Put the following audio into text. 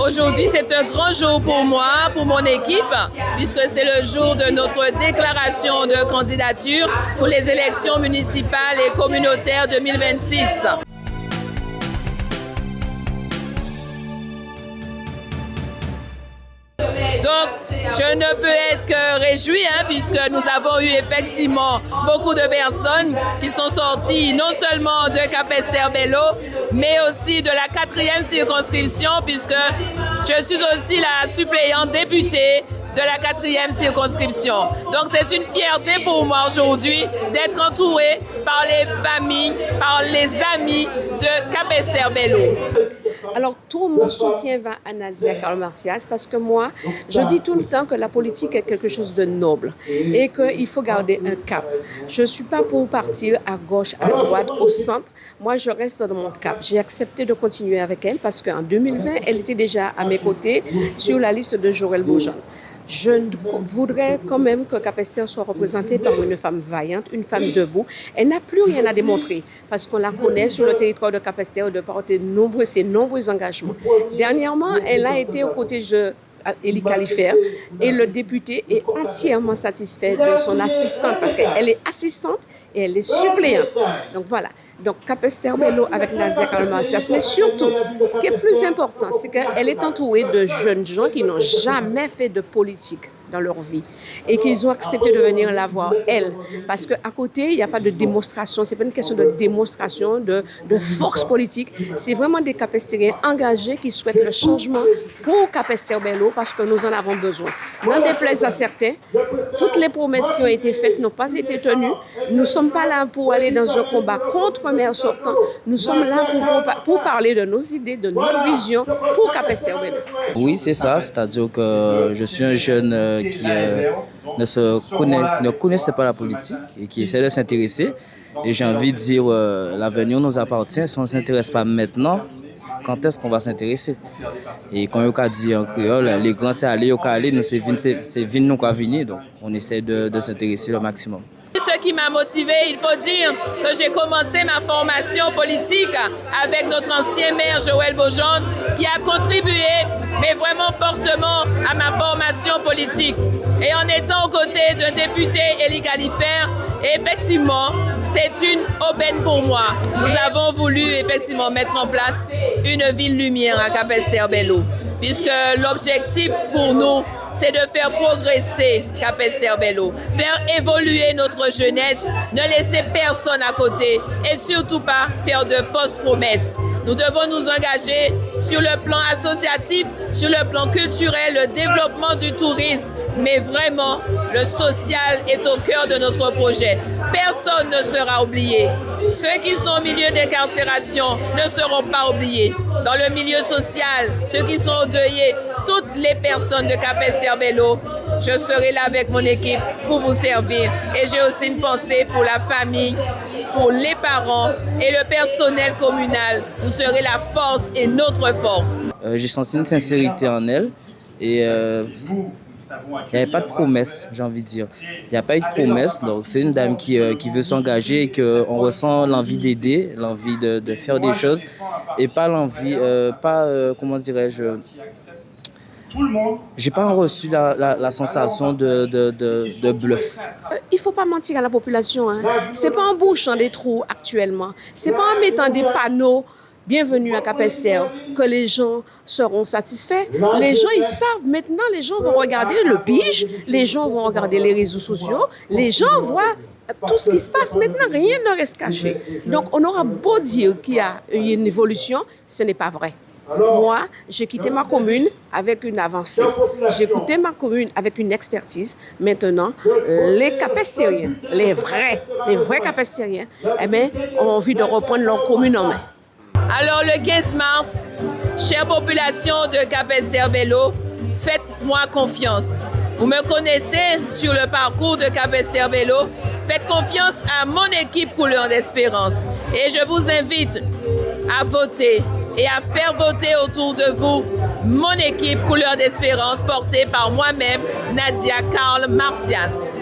Aujourd'hui, c'est un grand jour pour moi, pour mon équipe, puisque c'est le jour de notre déclaration de candidature pour les élections municipales et communautaires 2026. Donc, je ne peux être que réjoui, puisque nous avons eu effectivement beaucoup de personnes qui sont sorties non seulement de Capesterre-Belle-Eau, mais aussi de la 4e circonscription, puisque je suis aussi la suppléante députée de la 4e circonscription. Donc c'est une fierté pour moi aujourd'hui d'être entourée par les familles, par les amis de Capesterre-Belle-Eau. Alors, tout mon soutien va à Nadia Carl-Martias parce que moi, je dis tout le temps que la politique est quelque chose de noble et qu'il faut garder un cap. Je ne suis pas pour partir à gauche, à droite, au centre. Moi, je reste dans mon cap. J'ai accepté de continuer avec elle parce qu'en 2020, elle était déjà à mes côtés sur la liste de Joël Beaujean. Je voudrais quand même que Capesterre soit représentée par une femme vaillante, une femme debout. Elle n'a plus rien à démontrer parce qu'on la connaît sur le territoire de Capesterre de par ses nombreux engagements. Dernièrement, elle a été aux côtés de Élie Califère et le député est entièrement satisfait de son assistante parce qu'elle est assistante et elle est suppléante. Donc voilà. Donc Capesterre-Belle-Eau avec Nadia Carl-Martias. Mais surtout, ce qui est plus important, c'est qu'elle est entourée de jeunes gens qui n'ont jamais fait de politique dans leur vie et qu'ils ont accepté de venir la voir, elle. Parce qu'à côté, il n'y a pas de démonstration, ce n'est pas une question de démonstration de force politique. C'est vraiment des Capestériens engagés qui souhaitent le changement pour Capesterre-Belle-Eau parce que nous en avons besoin. N'en déplaise à certains, toutes les promesses qui ont été faites n'ont pas été tenues. Nous ne sommes pas là pour aller dans un combat contre un maire sortant. Nous sommes là pour parler de nos idées, de notre vision pour Capesterre-Belle-Eau. Oui, c'est ça. C'est-à-dire que je suis un jeune qui ne connaissait pas la politique et qui essaie de s'intéresser. Et j'ai envie de dire, l'avenir nous appartient. Si on ne s'intéresse pas maintenant, quand est-ce qu'on va s'intéresser? Et quand on dit en créole, les grands c'est aller, nous c'est vin nous quoi venir. Donc on essaie de s'intéresser le maximum. Ce qui m'a motivé, il faut dire que j'ai commencé ma formation politique avec notre ancien maire Joël Beaujean qui a contribué, mais vraiment fortement, à ma formation politique. Et en étant aux côtés d'un député Élie Califère, effectivement, c'est une aubaine pour moi. Nous avons voulu effectivement mettre en place une ville lumière à Capesterre-Belle-Eau, puisque l'objectif pour nous, c'est de faire progresser Capesterre-Belle-Eau, faire évoluer notre jeunesse, ne laisser personne à côté et surtout pas faire de fausses promesses. Nous devons nous engager sur le plan associatif, sur le plan culturel, le développement du tourisme, mais vraiment, le social est au cœur de notre projet. Personne ne sera oublié. Ceux qui sont au milieu d'incarcération ne seront pas oubliés. Dans le milieu social, ceux qui sont endeuillés, toutes les personnes de Capesterre-Belle-Eau, je serai là avec mon équipe pour vous servir. Et j'ai aussi une pensée pour la famille, pour les parents et le personnel communal. Vous serez la force et notre force. J'ai senti une sincérité en elle et il n'y avait pas de promesse, j'ai envie de dire. Il n'y a pas eu de promesse. Donc c'est une dame qui veut s'engager et qu'on ressent l'envie d'aider, l'envie de faire des choses et pas l'envie, comment dirais-je, j'ai pas reçu la sensation de bluff. Il ne faut pas mentir à la population. Ce n'est pas en bouchant des trous actuellement. Ce n'est pas en mettant des panneaux « Bienvenue à Capesterre » que les gens seront satisfaits. Les gens, ils savent. Maintenant, les gens vont regarder le pige, les gens vont regarder les réseaux sociaux, les gens voient tout ce qui se passe. Maintenant, rien ne reste caché. Donc, on aura beau dire qu'il y a une évolution, ce n'est pas vrai. Moi, j'ai quitté ma commune avec une avancée. J'ai quitté ma commune avec une expertise. Maintenant, les Capestériens, les vrais Capestériens, ont envie de reprendre leur commune en main. Alors le 15 mars, chère population de Capesterre-Belle-Eau, faites-moi confiance. Vous me connaissez sur le parcours de Capesterre-Belle-Eau. Faites confiance à mon équipe Couleur d'Espérance. Et je vous invite à voter et à faire voter autour de vous mon équipe Couleur d'Espérance portée par moi-même, Nadia Carl-Martias.